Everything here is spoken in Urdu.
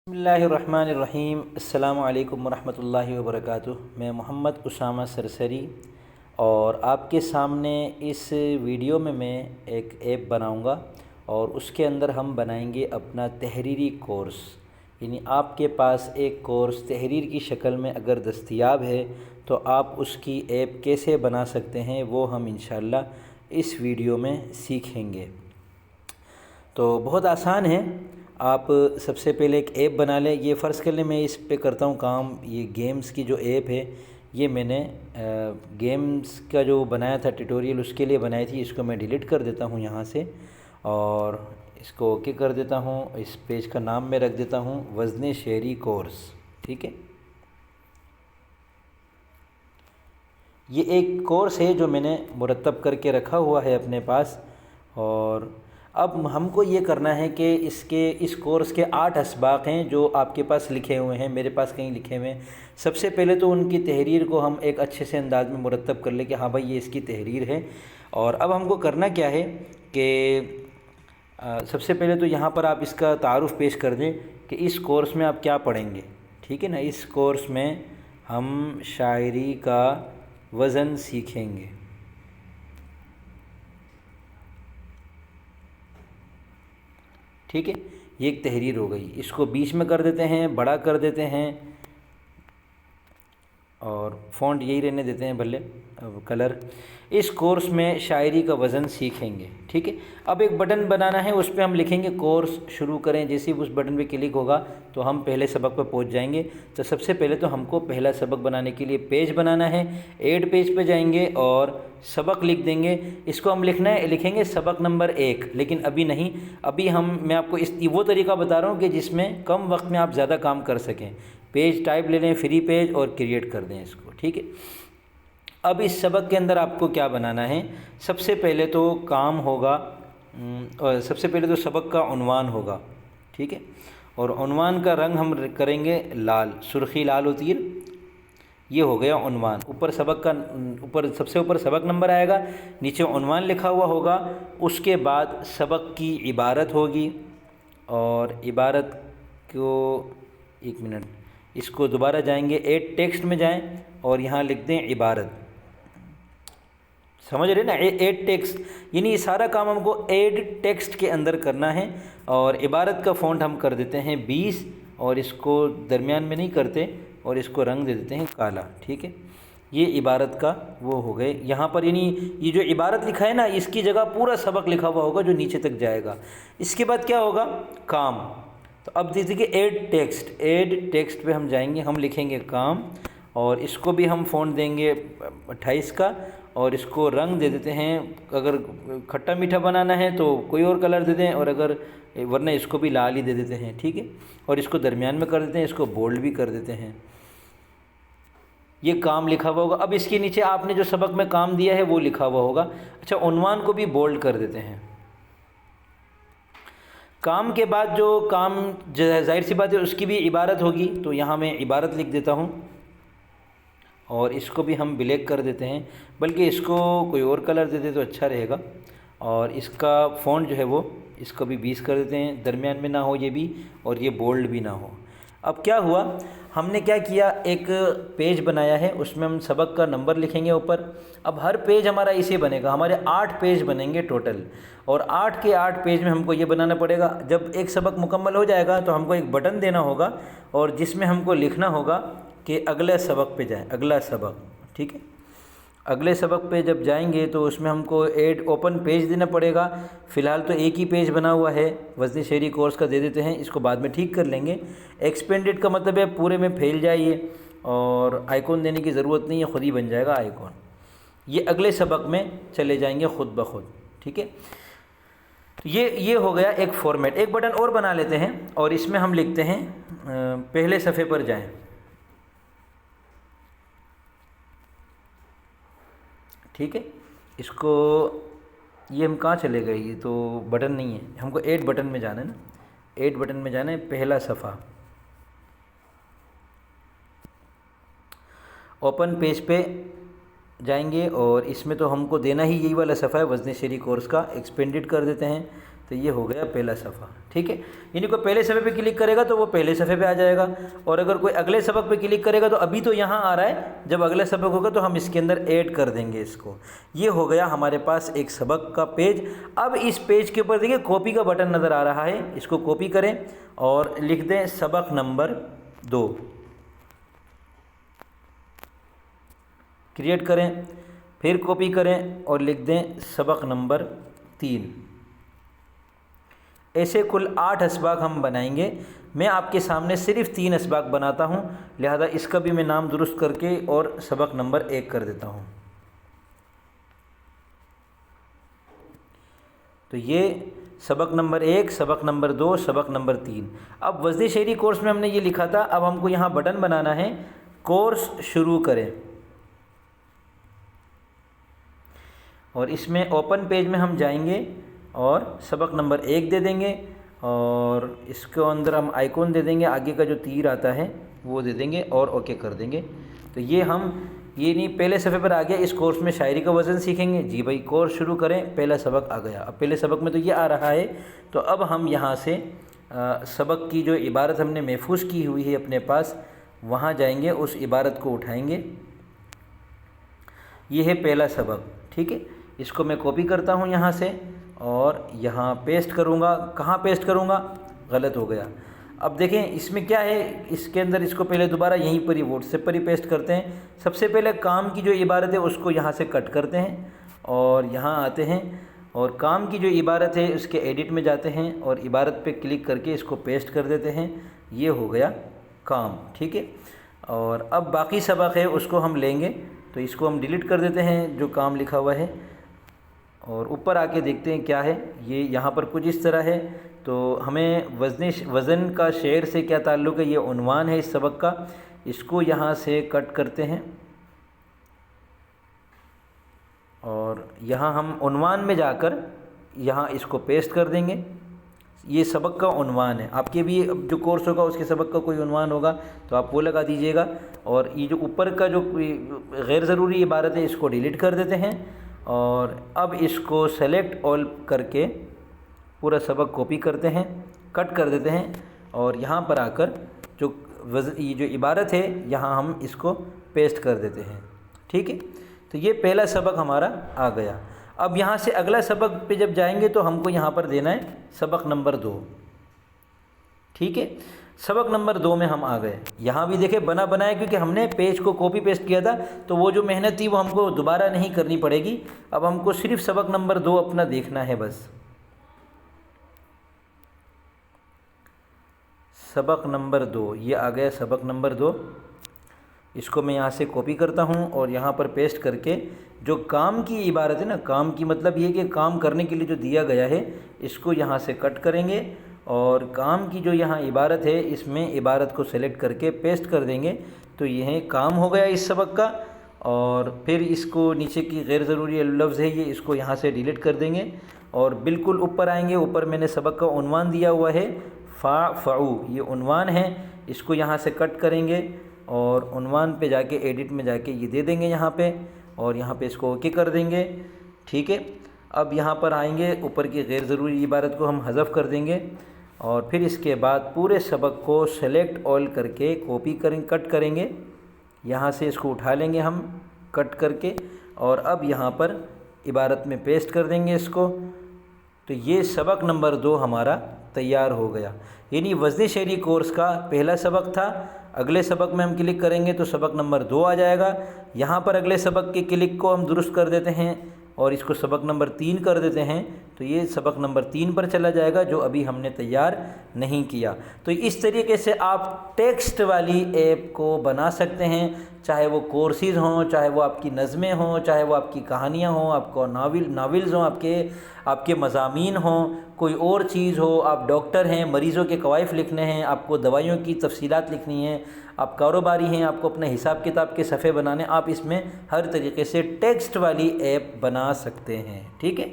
بسم اللہ الرحمن الرحیم۔ السلام علیکم ورحمۃ اللہ وبرکاتہ۔ میں محمد اسامہ سرسری اور آپ کے سامنے اس ویڈیو میں ایک ایپ بناؤں گا اور اس کے اندر ہم بنائیں گے اپنا تحریری کورس، یعنی آپ کے پاس ایک کورس تحریر کی شکل میں اگر دستیاب ہے تو آپ اس کی ایپ کیسے بنا سکتے ہیں وہ ہم انشاءاللہ اس ویڈیو میں سیکھیں گے۔ تو بہت آسان ہے۔ آپ سب سے پہلے ایک ایپ بنا لیں۔ یہ فرض کر لیں میں اس پہ کرتا ہوں کام، یہ گیمز کی جو ایپ ہے یہ میں نے گیمز کا جو بنایا تھا ٹیوٹوریل اس کے لیے بنائی تھی، اس کو میں ڈیلیٹ کر دیتا ہوں یہاں سے اور اس کو اوکے کر دیتا ہوں۔ اس پیج کا نام میں رکھ دیتا ہوں وزن شعری کورس، ٹھیک ہے۔ یہ ایک کورس ہے جو میں نے مرتب کر کے رکھا ہوا ہے اپنے پاس، اور اب ہم کو یہ کرنا ہے کہ اس کورس کے 8 اسباق ہیں جو آپ کے پاس لکھے ہوئے ہیں، میرے پاس کہیں لکھے ہوئے ہیں۔ سب سے پہلے تو ان کی تحریر کو ہم ایک اچھے سے انداز میں مرتب کر لیں کہ ہاں بھائی یہ اس کی تحریر ہے۔ اور اب ہم کو کرنا کیا ہے کہ سب سے پہلے تو یہاں پر آپ اس کا تعارف پیش کر دیں کہ اس کورس میں آپ کیا پڑھیں گے، ٹھیک ہے نا۔ اس کورس میں ہم شاعری کا وزن سیکھیں گے، ٹھیک ہے۔ یہ ایک تحریر ہو گئی، اس کو 20 میں کر دیتے ہیں، بڑا کر دیتے ہیں اور فونٹ یہی رہنے دیتے ہیں بھلے کلر۔ اس کورس میں شاعری کا وزن سیکھیں گے، ٹھیک ہے۔ اب ایک بٹن بنانا ہے، اس پہ ہم لکھیں گے کورس شروع کریں۔ جیسے ہی اس بٹن پہ کلک ہوگا تو ہم پہلے سبق پہ پہنچ جائیں گے۔ تو سب سے پہلے تو ہم کو پہلا سبق بنانے کے لیے پیج بنانا ہے۔ ایڈ پیج پہ جائیں گے اور سبق لکھ دیں گے۔ اس کو ہم لکھیں گے سبق نمبر 1، لیکن ابھی نہیں، ابھی میں آپ کو وہ طریقہ بتا رہا ہوں کہ جس میں کم وقت میں آپ زیادہ کام کر سکیں۔ پیج ٹائپ لے لیں، فری پیج، اور کریٹ کر دیں اس کو، ٹھیک ہے۔ اب اس سبق کے اندر آپ کو کیا بنانا ہے؟ سب سے پہلے تو کام ہوگا، سب سے پہلے تو سبق کا عنوان ہوگا، ٹھیک ہے۔ اور عنوان کا رنگ ہم کریں گے لال، سرخی لال ہوتی ہے، یہ ہو گیا عنوان۔ سب سے اوپر سبق نمبر آئے گا، نیچے عنوان لکھا ہوا ہوگا۔ اس کے بعد سبق کی عبارت ہوگی، اور عبارت کو ایک منٹ، اس کو دوبارہ جائیں گے ایڈ ٹیکسٹ میں جائیں اور یہاں لکھ دیں عبارت، سمجھ رہے نا، ایڈ ٹیکسٹ، یعنی یہ سارا کام ہم کو ایڈ ٹیکسٹ کے اندر کرنا ہے۔ اور عبارت کا فونٹ ہم کر دیتے ہیں 20، اور اس کو درمیان میں نہیں کرتے، اور اس کو رنگ دے دیتے ہیں کالا، ٹھیک ہے۔ یہ عبارت کا وہ ہو گئے یہاں پر، یعنی یہ جو عبارت لکھا ہے نا اس کی جگہ پورا سبق لکھا ہوا ہوگا جو نیچے تک جائے گا۔ اس کے بعد کیا ہوگا؟ کام۔ تو اب دیکھیے ایڈ ٹیکسٹ پہ ہم جائیں گے، ہم لکھیں گے کام، اور اس کو بھی ہم فونٹ دیں گے 28 کا، اور اس کو رنگ دے دیتے ہیں، اگر کھٹا میٹھا بنانا ہے تو کوئی اور کلر دے دیں، اور ورنہ اس کو بھی لال ہی دے دیتے ہیں، ٹھیک ہے۔ اور اس کو درمیان میں کر دیتے ہیں، اس کو بولڈ بھی کر دیتے ہیں۔ یہ کام لکھا ہوا ہوگا۔ اب اس کے نیچے آپ نے جو سبق میں کام دیا ہے وہ لکھا ہوا ہوگا۔ اچھا، عنوان کو بھی بولڈ کر دیتے ہیں۔ کام کے بعد جو کام ظاہر سی بات ہے اس کی بھی عبارت ہوگی، تو یہاں میں عبارت لکھ دیتا ہوں، اور اس کو بھی ہم بلیک کر دیتے ہیں، بلکہ اس کو کوئی اور کلر دے دے تو اچھا رہے گا۔ اور اس کا فونٹ جو ہے وہ اس کو بھی 20 کر دیتے ہیں، درمیان میں نہ ہو یہ بھی، اور یہ بولڈ بھی نہ ہو۔ اب کیا ہوا، ہم نے کیا کیا، ایک پیج بنایا ہے، اس میں ہم سبق کا نمبر لکھیں گے اوپر۔ اب ہر پیج ہمارا اسے بنے گا، ہمارے 8 پیج بنیں گے ٹوٹل، اور 8 کے 8 پیج میں ہم کو یہ بنانا پڑے گا۔ جب ایک سبق مکمل ہو جائے گا تو ہم کو ایک بٹن دینا ہوگا، اور جس میں ہم کو لکھنا ہوگا کہ اگلے سبق پہ جائیں، اگلا سبق، ٹھیک ہے۔ اگلے سبق پہ جب جائیں گے تو اس میں ہم کو ایڈ اوپن پیج دینا پڑے گا۔ فی الحال تو ایک ہی پیج بنا ہوا ہے، وزن شعری کورس کا دے دیتے ہیں، اس کو بعد میں ٹھیک کر لیں گے۔ ایکسپینڈڈ کا مطلب ہے پورے میں پھیل جائے، اور آئیکن دینے کی ضرورت نہیں ہے، خود ہی بن جائے گا آئیکن۔ یہ اگلے سبق میں چلے جائیں گے خود بخود، ٹھیک ہے۔ یہ ہو گیا ایک فارمیٹ۔ ایک بٹن اور بنا لیتے ہیں، اور اس میں ہم لکھتے ہیں پہلے صفحے پر جائیں، ٹھیک ہے۔ اس کو یہ ہم کہاں چلے گئے، یہ تو بٹن نہیں ہے، ہم کو ایڈ بٹن میں جانا ہے نا، ایڈ بٹن میں جانا ہے، پہلا صفحہ، اوپن پیج پہ جائیں گے، اور اس میں تو ہم کو دینا ہی یہی والا صفحہ ہے وزن شعری کورس کا۔ ایکسپینڈڈ کر دیتے ہیں، تو تو یہ ہو گیا پہلا صفحہ، ٹھیک ہے۔ یعنی کوئی پہلے صفحے پہ کلک کرے گا تو وہ پہلے صفحے پہ آ جائے گا، اور اگر کوئی اگلے سبق پہ کلک کرے گا تو ابھی تو یہاں آ رہا ہے، جب اگلے سبق ہوگا تو ہم اس کے اندر ایڈ کر دیں گے اس کو۔ یہ ہو گیا ہمارے پاس ایک سبق کا پیج۔ اب اس پیج کے اوپر دیکھیں کاپی کا بٹن نظر آ رہا ہے، اس کو کاپی کریں اور لکھ دیں سبق نمبر 2، کریٹ کریں، پھر کاپی کریں اور لکھ دیں سبق نمبر 3۔ ایسے کل 8 اسباق ہم بنائیں گے۔ میں آپ کے سامنے صرف 3 اسباق بناتا ہوں، لہذا اس کا بھی میں نام درست کر کے اور سبق نمبر 1 کر دیتا ہوں۔ تو یہ سبق نمبر 1، سبق نمبر 2، سبق نمبر 3۔ اب وزن شعری کورس میں ہم نے یہ لکھا تھا، اب ہم کو یہاں بٹن بنانا ہے کورس شروع کریں، اور اس میں اوپن پیج میں ہم جائیں گے اور سبق نمبر 1 دے دیں گے، اور اس کے اندر ہم آئیکن دے دیں گے، آگے کا جو تیر آتا ہے وہ دے دیں گے اور اوکے کر دیں گے۔ تو یہ نہیں پہلے صفحے پر آ گیا، اس کورس میں شاعری کا وزن سیکھیں گے، جی بھائی کورس شروع کریں، پہلا سبق آ گیا۔ اب پہلے سبق میں تو یہ آ رہا ہے، تو اب ہم یہاں سے سبق کی جو عبارت ہم نے محفوظ کی ہوئی ہے اپنے پاس، وہاں جائیں گے، اس عبارت کو اٹھائیں گے۔ یہ ہے پہلا سبق، ٹھیک ہے۔ اس کو میں کاپی کرتا ہوں یہاں سے اور یہاں پیسٹ کروں گا۔ کہاں پیسٹ کروں گا؟ غلط ہو گیا۔ اب دیکھیں اس میں کیا ہے، اس کے اندر اس کو پہلے دوبارہ یہیں پر ہی واٹس ایپ پر ہی پیسٹ کرتے ہیں۔ سب سے پہلے کام کی جو عبارت ہے اس کو یہاں سے کٹ کرتے ہیں اور یہاں آتے ہیں، اور کام کی جو عبارت ہے اس کے ایڈٹ میں جاتے ہیں اور عبارت پہ کلک کر کے اس کو پیسٹ کر دیتے ہیں۔ یہ ہو گیا کام، ٹھیک ہے۔ اور اب باقی سبق ہے اس کو ہم لیں گے، تو اس کو ہم ڈیلیٹ کر دیتے ہیں جو کام لکھا ہوا ہے، اور اوپر آ کے دیکھتے ہیں کیا ہے۔ یہ یہاں پر کچھ اس طرح ہے، تو ہمیں وزن کا شعر سے کیا تعلق ہے، یہ عنوان ہے اس سبق کا، اس کو یہاں سے کٹ کرتے ہیں اور یہاں ہم عنوان میں جا کر یہاں اس کو پیسٹ کر دیں گے۔ یہ سبق کا عنوان ہے، آپ کے بھی جو کورس ہوگا اس کے سبق کا کوئی عنوان ہوگا تو آپ وہ لگا دیجیے گا، اور یہ جو اوپر کا جو غیر ضروری عبارت ہے اس کو ڈیلیٹ کر دیتے ہیں، اور اب اس کو سلیکٹ آل کر کے پورا سبق کاپی کرتے ہیں، کٹ کر دیتے ہیں، اور یہاں پر آ کر یہ جو عبارت ہے یہاں ہم اس کو پیسٹ کر دیتے ہیں، ٹھیک ہے۔ تو یہ پہلا سبق ہمارا آ گیا۔ اب یہاں سے اگلا سبق پہ جب جائیں گے تو ہم کو یہاں پر دینا ہے سبق نمبر 2، ٹھیک ہے۔ سبق نمبر 2 میں ہم آ گئے، یہاں بھی دیکھیں بنا بنایا، کیونکہ ہم نے پیج کو کاپی پیسٹ کیا تھا تو وہ جو محنت تھی وہ ہم کو دوبارہ نہیں کرنی پڑے گی۔ اب ہم کو صرف سبق نمبر 2 اپنا دیکھنا ہے بس۔ سبق نمبر 2، یہ آ گیا سبق نمبر 2۔ اس کو میں یہاں سے کاپی کرتا ہوں اور یہاں پر پیسٹ کر کے جو کام کی عبارت ہے نا، کام کی مطلب یہ کہ کام کرنے کے لیے جو دیا گیا ہے اس کو یہاں سے کٹ کریں گے، اور کام کی جو یہاں عبارت ہے اس میں عبارت کو سلیکٹ کر کے پیسٹ کر دیں گے، تو یہ کام ہو گیا اس سبق کا۔ اور پھر اس کو نیچے کی غیر ضروری لفظ ہے یہ، اس کو یہاں سے ڈیلیٹ کر دیں گے، اور بالکل اوپر آئیں گے، اوپر میں نے سبق کا عنوان دیا ہوا ہے فعو، یہ عنوان ہے، اس کو یہاں سے کٹ کریں گے اور عنوان پہ جا کے ایڈٹ میں جا کے یہ دے دیں گے یہاں پہ، اور یہاں پہ اس کو اوکے کر دیں گے، ٹھیک ہے۔ اب یہاں پر آئیں گے، اوپر کی غیر ضروری عبارت کو ہم حذف کر دیں گے، اور پھر اس کے بعد پورے سبق کو سلیکٹ آل کر کے کاپی کٹ کریں گے، یہاں سے اس کو اٹھا لیں گے ہم کٹ کر کے، اور اب یہاں پر عبارت میں پیسٹ کر دیں گے اس کو۔ تو یہ سبق نمبر 2 ہمارا تیار ہو گیا، یعنی وزن شعری کورس کا پہلا سبق تھا۔ اگلے سبق میں ہم کلک کریں گے تو سبق نمبر 2 آ جائے گا، یہاں پر اگلے سبق کے کلک کو ہم درست کر دیتے ہیں اور اس کو سبق نمبر 3 کر دیتے ہیں، تو یہ سبق نمبر 3 پر چلا جائے گا جو ابھی ہم نے تیار نہیں کیا۔ تو اس طریقے سے آپ ٹیکسٹ والی ایپ کو بنا سکتے ہیں، چاہے وہ کورسز ہوں، چاہے وہ آپ کی نظمیں ہوں، چاہے وہ آپ کی کہانیاں ہوں، آپ کو ناولز ہوں، آپ کے مضامین ہوں، کوئی اور چیز ہو، آپ ڈاکٹر ہیں، مریضوں کے کوائف لکھنے ہیں، آپ کو دوائیوں کی تفصیلات لکھنی ہیں، آپ کاروباری ہیں، آپ کو اپنے حساب کتاب کے صفحے بنانے، آپ اس میں ہر طریقے سے ٹیکسٹ والی ایپ بنا سکتے ہیں، ٹھیک ہے۔